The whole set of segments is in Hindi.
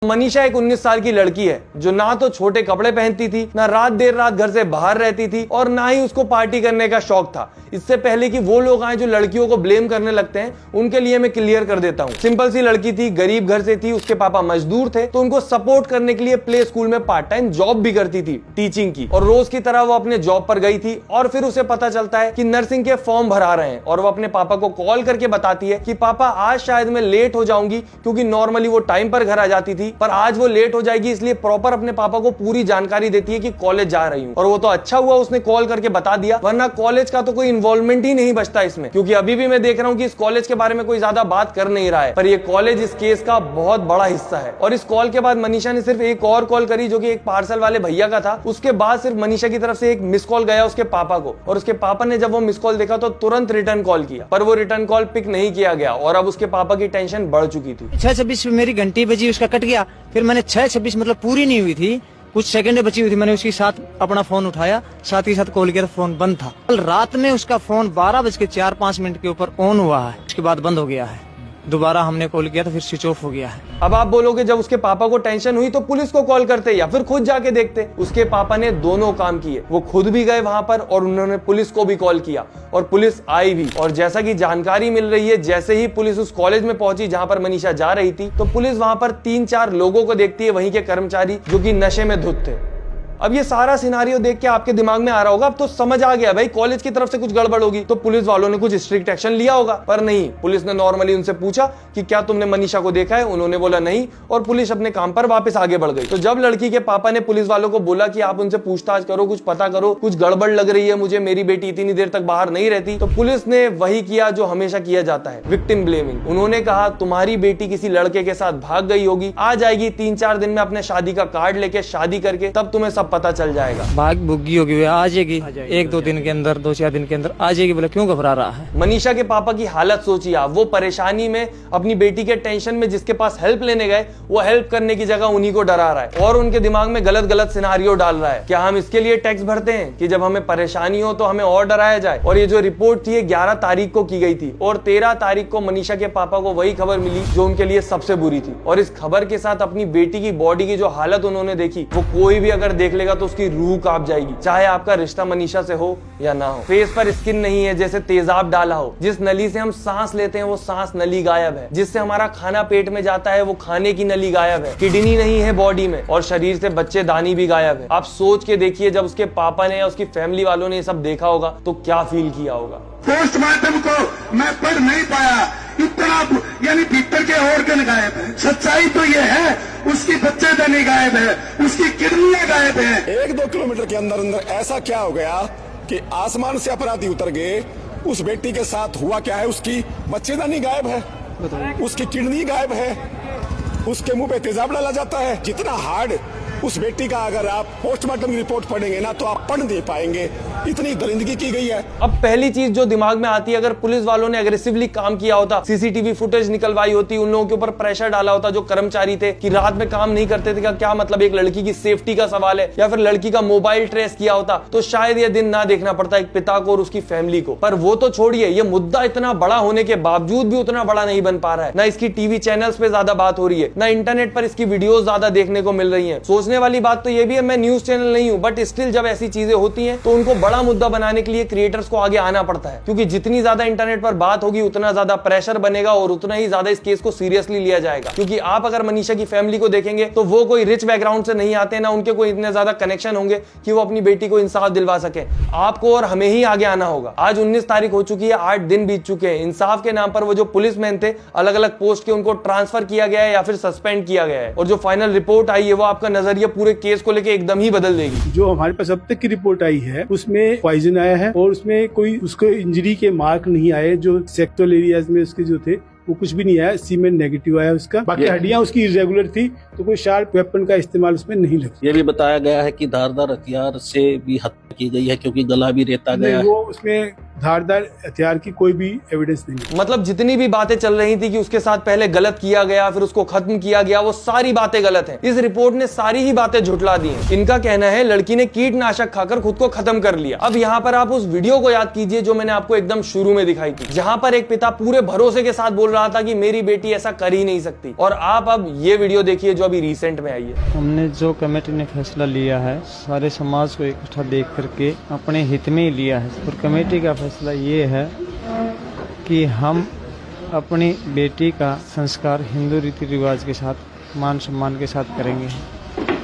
मनीषा एक 19 साल की लड़की है जो ना तो छोटे कपड़े पहनती थी, ना रात देर रात घर से बाहर रहती थी और ना ही उसको पार्टी करने का शौक था। इससे पहले कि वो लोग आए जो लड़कियों को ब्लेम करने लगते हैं, उनके लिए मैं क्लियर कर देता हूँ। सिंपल सी लड़की थी, गरीब घर से थी, उसके पापा मजदूर थे, तो उनको सपोर्ट करने के लिए प्ले स्कूल में पार्ट टाइम जॉब भी करती थी, टीचिंग की। और रोज की तरह वो अपने जॉब पर गई थी और फिर उसे पता चलता है कि नर्सिंग के फॉर्म भरा रहे हैं और वो अपने पापा को कॉल करके बताती है कि पापा आज शायद मैं लेट हो जाऊंगी, क्योंकि नॉर्मली वो टाइम पर घर आ जाती थी, पर आज वो लेट हो जाएगी, इसलिए प्रॉपर अपने पापा को पूरी जानकारी देती है कि कॉलेज जा रही हूँ। और वो तो अच्छा हुआ उसने कॉल करके बता दिया, वरना कॉलेज का तो कोई इन्वॉल्वमेंट ही नहीं बचता इसमें, क्योंकि अभी भी मैं देख रहा हूँ कि इस कॉलेज के बारे में कोई ज्यादा बात कर नहीं रहा है, पर ये कॉलेज इस केस का बहुत बड़ा हिस्सा है। और इस कॉल के बाद मनीषा ने सिर्फ एक और कॉल करी जो कि एक पार्सल वाले भैया का था। उसके बाद सिर्फ मनीषा की तरफ से एक मिस कॉल गया उसके पापा को, और उसके पापा ने जब वो मिस कॉल देखा तो तुरंत रिटर्न कॉल किया, पर वो रिटर्न कॉल पिक नहीं किया गया और अब उसके पापा की टेंशन बढ़ चुकी थी। 6:26 में मेरी घंटी बजी, उसका कट गया। फिर मैंने 6:26 मतलब पूरी नहीं हुई थी, कुछ सेकंड बची हुई थी, मैंने उसके साथ अपना फोन उठाया, साथ ही साथ कॉल किया तो फोन बंद था। कल रात में उसका फोन 12:04-5 के ऊपर ऑन हुआ है, उसके बाद बंद हो गया है। दोबारा हमने कॉल किया तो फिर स्विच ऑफ हो गया है। अब आप बोलोगे जब उसके पापा को टेंशन हुई तो पुलिस को कॉल करते या फिर खुद जाके देखते। उसके पापा ने दोनों काम किए, वो खुद भी गए वहां पर और उन्होंने पुलिस को भी कॉल किया और पुलिस आई भी। और जैसा कि जानकारी मिल रही है, जैसे ही पुलिस उस कॉलेज में पहुंची जहां पर मनीषा जा रही थी, तो पुलिस वहां पर 3-4 लोगों को देखती है, वहीं के कर्मचारी जो कि नशे में धुत थे। अब ये सारा सिनारियो देख के आपके दिमाग में आ रहा होगा, अब तो समझ आ गया भाई कॉलेज की तरफ से कुछ गड़बड़ होगी, तो पुलिस वालों ने कुछ स्ट्रिक्ट एक्शन लिया होगा। पर नहीं, पुलिस ने नॉर्मली उनसे पूछा कि क्या तुमने मनीषा को देखा है, उन्होंने बोला नहीं, और पुलिस अपने काम पर वापस आगे बढ़ गई। तो जब लड़की के पापा ने पुलिस वालों को बोला कि आप उनसे पूछताछ करो, कुछ पता करो, कुछ गड़बड़ लग रही है मुझे, मेरी बेटी इतनी देर तक बाहर नहीं रहती, तो पुलिस ने वही किया जो हमेशा किया जाता है, विक्टिम ब्लेमिंग। उन्होंने कहा तुम्हारी बेटी किसी लड़के के साथ भाग गई होगी, आ जाएगी 3-4 दिन में अपने शादी का कार्ड लेके, शादी करके, तब तुम्हें सब पता चल जाएगा। भाग भुग्गी होगी, वे आ जाएगी 1-2 दिन के अंदर, 2-4 दिन के अंदर आ जाएगी। बोला क्यों घबरा रहा है? मनीषा के पापा की हालत सोचिए आप, वो परेशानी में, अपनी बेटी के टेंशन में जिसके पास हेल्प लेने गए, वो हेल्प करने की जगह उन्हीं को डरा रहा है और उनके दिमाग में गलत गलत सिनारियो डाल रहा है। क्या हम इसके लिए टैक्स भरते हैं कि जब हमें परेशानी हो तो हमें और डराया जाए? और ये जो रिपोर्ट थी 11 तारीख को की गई थी और 13 तारीख को मनीषा के पापा को वही खबर मिली जो उनके लिए सबसे बुरी थी। और इस खबर के साथ अपनी बेटी की बॉडी की जो हालत उन्होंने देखी, वो कोई भी अगर देख लेगा तो उसकी रूह कांप जाएगी, चाहे आपका रिश्ता मनीषा से हो या ना हो। फेस पर स्किन नहीं है, जैसे तेजाब डाला हो। जिस नली से हम सांस लेते हैं वो सांस नली गायब है। जिससे हमारा खाना पेट में जाता है वो खाने की नली गायब है। किडनी नहीं है बॉडी में और शरीर से बच्चेदानी भी गायब है। आप सोच के देखिए, जब उसके पापा ने या उसकी फैमिली वालों ने ये सब देखा होगा तो क्या फील किया होगा। पोस्टमार्टम को मैं पढ़ नहीं पाया, इतना यानी भीतर के ऑर्गन गायब है। सच्चाई तो ये है, उसकी बच्चेदानी गायब है, उसकी किडनियां गायब है। 1-2 किलोमीटर के अंदर अंदर ऐसा क्या हो गया कि आसमान से अपराधी उतर गए? उस बेटी के साथ हुआ क्या है? उसकी बच्चेदानी गायब है, उसकी किडनी गायब है, उसके मुंह पे तेजाब डाला जाता है। जितना हार्ड उस बेटी का अगर आप पोस्टमार्टम की रिपोर्ट पढ़ेंगे ना तो आप पढ़ नहीं पाएंगे, इतनी दरिंदगी की गई है। अब पहली चीज जो दिमाग में आती है, अगर पुलिस वालों ने अग्रेसिवली काम किया होता, सीसीटीवी फुटेज निकलवाई होती, उन लोगों के ऊपर प्रेशर डाला होता जो कर्मचारी थे कि रात में काम नहीं करते थे, का क्या मतलब, एक लड़की की सेफ्टी का सवाल है, या फिर लड़की का मोबाइल ट्रेस किया होता, तो शायद ये दिन ना देखना पड़ता एक पिता को और उसकी फैमिली को। पर वो तो छोड़िए, ये मुद्दा इतना बड़ा होने के बावजूद भी उतना बड़ा नहीं बन पा रहा है। ना इसकी टीवी चैनल्स पे ज्यादा बात हो रही है, ना इंटरनेट पर इसकी वीडियोस ज्यादा देखने को मिल रही है। सोचने वाली बात तो ये भी है, मैं न्यूज चैनल नहीं हूं, बट स्टिल जब ऐसी चीजें होती हैं तो उनको बड़ा मुद्दा बनाने के लिए क्रिएटर्स को आगे आना पड़ता है, क्योंकि जितनी ज्यादा इंटरनेट पर बात होगी उतना ज्यादा प्रेशर बनेगा और उतना ही ज्यादा इस केस को सीरियसली लिया जाएगा। क्योंकि आप अगर मनीषा की फैमिली को देखेंगे तो वो कोई रिच बैकग्राउंड से नहीं आते, ना उनके कोई इतने ज्यादा कनेक्शन होंगे कि वो अपनी बेटी को इंसाफ दिलवा सके। आपको और हमें ही आगे आना होगा। आज 19 तारीख हो चुकी है, 8 दिन बीत चुके हैं। इंसाफ के नाम पर वो जो पुलिसमैन थे, अलग अलग पोस्ट के, उनको ट्रांसफर किया गया है या फिर सस्पेंड किया गया है। और जो फाइनल रिपोर्ट आई है वो आपका नजरिया पूरे केस को लेकर एकदम ही बदल देगी। जो हमारे पास अब तक की रिपोर्ट आई है उसमें पॉइजन आया है और उसमें कोई उसको इंजरी के मार्क नहीं आए। जो सेक्टुअल एरियाज में उसके जो थे वो कुछ भी नहीं आया, सीमेंट नेगेटिव आया उसका। बाकी हड्डियां उसकी इरेगुलर थी, तो कोई शार्प वेपन का इस्तेमाल उसमें नहीं लगा। ये भी बताया गया है कि धारदार हथियार से भी हत्या की गई है, क्योंकि गला भी रेता गया है। वो उसमें धारदार हथियार की कोई भी एविडेंस नहीं। मतलब जितनी भी बातें चल रही थी कि उसके साथ पहले गलत किया गया फिर उसको खत्म किया गया, वो सारी बातें गलत हैं। इस रिपोर्ट ने सारी ही बातें झुठला दी हैं। इनका कहना है लड़की ने कीटनाशक खाकर खुद को खत्म कर लिया। अब यहाँ पर आप उस वीडियो को याद कीजिए जो मैंने आपको एकदम शुरू में दिखाई थी, जहां पर एक पिता पूरे भरोसे के साथ बोल रहा था कि मेरी बेटी ऐसा कर ही नहीं सकती। और आप अब ये वीडियो देखिए जो जो अभी रिसेंट में आई है। हमने जो कमेटी ने फैसला लिया है सारे समाज को इकट्ठा देख करके अपने हित में ही लिया है, और कमेटी का फैसला ये है कि हम अपनी बेटी का संस्कार हिंदू रीति रिवाज के साथ मान सम्मान के साथ करेंगे,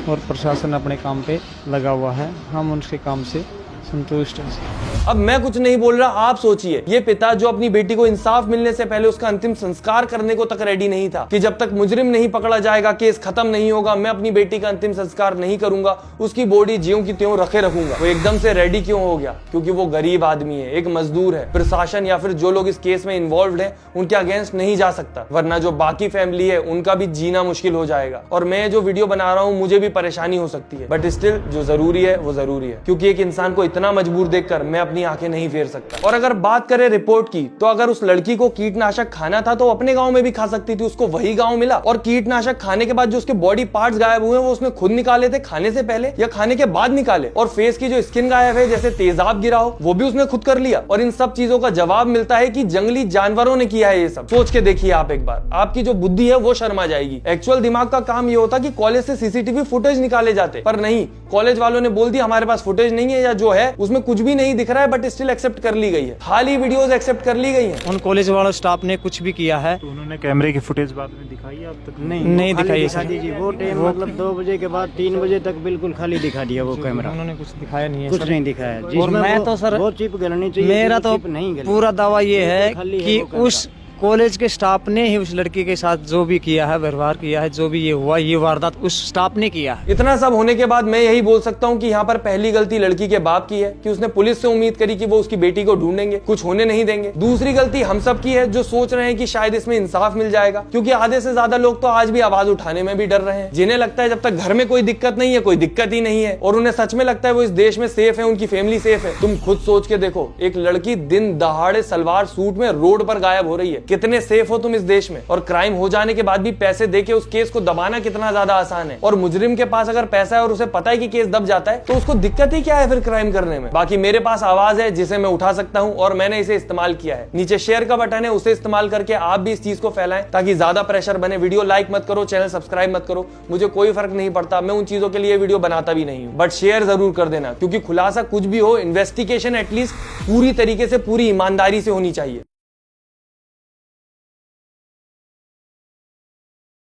और प्रशासन अपने काम पे लगा हुआ है, हम उनके काम से संतुष्ट हैं। अब मैं कुछ नहीं बोल रहा, आप सोचिए, ये पिता जो अपनी बेटी को इंसाफ मिलने से पहले उसका अंतिम संस्कार करने को तक रेडी नहीं था कि जब तक मुजरिम नहीं पकड़ा जाएगा, केस खत्म नहीं होगा, मैं अपनी बेटी का अंतिम संस्कार नहीं करूंगा, उसकी बॉडी ज्यों की त्यों रखे रखूंगा। वो एकदम से रेडी क्यों हो गया? क्योंकि वो गरीब आदमी है, एक मजदूर है। प्रशासन या फिर जो लोग इस केस में इन्वॉल्व है उनके अगेंस्ट नहीं जा सकता, वरना जो बाकी फैमिली है उनका भी जीना मुश्किल हो जाएगा। और मैं जो वीडियो बना रहा हूँ मुझे भी परेशानी हो सकती है, बट स्टिल जो जरूरी है वो जरूरी है, क्योंकि एक इंसान को इतना मजबूर देखकर मैं अपनी आंखें नहीं फेर सकता। और अगर बात करें रिपोर्ट की, तो अगर उस लड़की को कीटनाशक खाना था तो अपने गांव में भी खा सकती थी, उसको वही गांव मिला। और कीटनाशक खाने के बाद जो उसके बॉडी पार्ट्स गायब हुए वो उसने खुद निकाले थे, खाने से पहले या खाने के बाद निकाले। और फेस की जो स्किन गायब है, जैसे तेजाब गिरा हो, वो भी उसने खुद कर लिया। और इन सब चीजों का जवाब मिलता है कि जंगली जानवरों ने किया है। ये सब सोच के देखिए आप एक बार, आपकी जो बुद्धि है वो शर्मा जाएगी। एक्चुअल दिमाग का काम ये होता कि कॉलेज से सीसीटीवी फुटेज निकाले जाते, पर नहीं, कॉलेज वालों ने बोल दिया हमारे पास फुटेज नहीं है, या जो है उसमें कुछ भी नहीं दिख रहा है, बट स्टिल एक्सेप्ट कर ली गई है। खाली वीडियोस एक्सेप्ट कर ली गई हैं। उन कॉलेज वालों स्टाफ ने कुछ भी किया है तो उन्होंने कैमरे की फुटेज बाद में दिखाई है अब तक? नहीं दिखाई दिखा दीजिए। वो टाइम मतलब 2 बजे के बाद 3 बजे तक बिल्कुल खाली दिखा दिया वो कैमरा। उन्होंने कुछ दिखाया नहीं है कुछ सर। नहीं दिखाया। और जिसमें मैं तो सर वो चिप गलनी चाहिए, मेरा तो चिप नहीं गली। पूरा दावा ये है खाली है कि वो कैमरा। उस कॉलेज के स्टाफ ने ही उस लड़की के साथ जो भी किया है, व्यवहार किया है, जो भी ये हुआ, ये वारदात उस स्टाफ ने किया है। इतना सब होने के बाद मैं यही बोल सकता हूँ कि यहाँ पर पहली गलती लड़की के बाप की है कि उसने पुलिस से उम्मीद करी कि वो उसकी बेटी को ढूंढेंगे, कुछ होने नहीं देंगे। दूसरी गलती हम सब की है जो सोच रहे हैं कि शायद इसमें इंसाफ मिल जाएगा, क्योंकि आधे से ज्यादा लोग तो आज भी आवाज उठाने में भी डर रहे हैं, जिन्हें लगता है जब तक घर में कोई दिक्कत नहीं है, कोई दिक्कत ही नहीं है, और उन्हें सच में लगता है वो इस देश में सेफ है, उनकी फैमिली सेफ है। तुम खुद सोच के देखो, एक लड़की दिन दहाड़े सलवार सूट में रोड पर गायब हो रही है, कितने सेफ हो तुम इस देश में? और क्राइम हो जाने के बाद भी पैसे देके उस केस को दबाना कितना ज्यादा आसान है। और मुजरिम के पास अगर पैसा है और उसे पता है कि केस दब जाता है, तो उसको दिक्कत ही क्या है फिर क्राइम करने में? बाकी मेरे पास आवाज है जिसे मैं उठा सकता हूं, और मैंने इसे इस्तेमाल किया है। नीचे शेयर का बटन है, उसे इस्तेमाल करके आप भी इस चीज को फैलाएं ताकि ज्यादा प्रेशर बने। वीडियो लाइक मत करो, चैनल सब्सक्राइब मत करो, मुझे कोई फर्क नहीं पड़ता, मैं उन चीजों के लिए वीडियो बनाता भी नहीं हूं, बट शेयर जरूर कर देना, क्योंकि खुलासा कुछ भी हो, इन्वेस्टिगेशन एटलीस्ट पूरी तरीके से, पूरी ईमानदारी से होनी चाहिए।